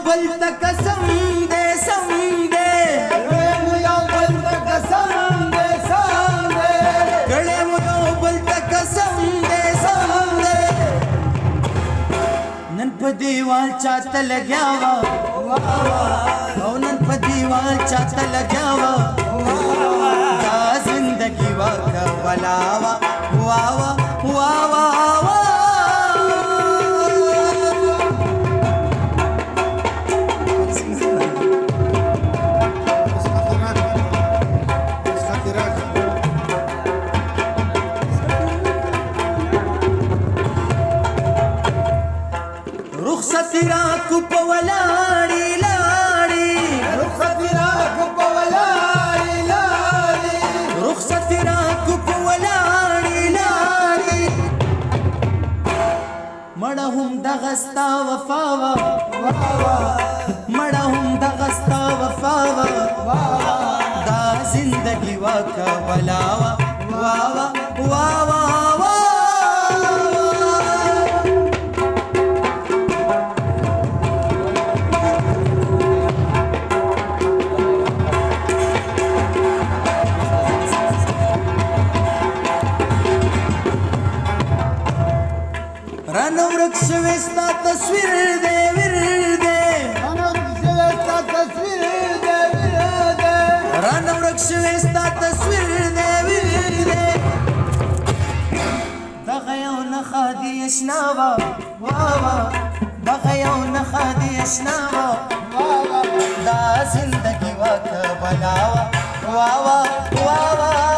بل ته قسم دې سم دې کړی مو یو بل ته قسم دې سم دې کړی مو یو بل ته قسم دې سم دې نن په دیوال چاته لګیا وه او نن په دیوال چاته لګیا وه دا زندګي وه که بلا وه واه واه واه واه رخصت راکو په ولاړې لاړې رخصت راکو په ولاړې لاړې رخصت راکو په ولاړې لاړې مړه هم دغه ستا وفا وه مړه هم دغه ستا وفا وه دا زندګي وه که بلا وه واه واه واه واه رانه ورک شوی ستا تصویر دی ویر دی رانه ورک شوی ستا تصویر دی ویر دی دغه یو نښه دې اشنا وه دغه یو نښه دې اشنا وه دا زندګي وه که بلا وه واه واه واه واه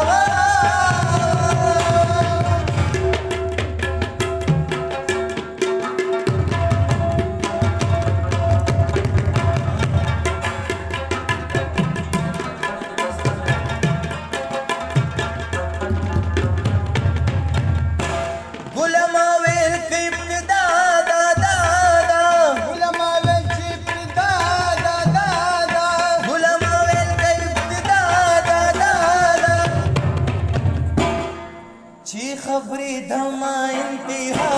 خبرې د ما انتها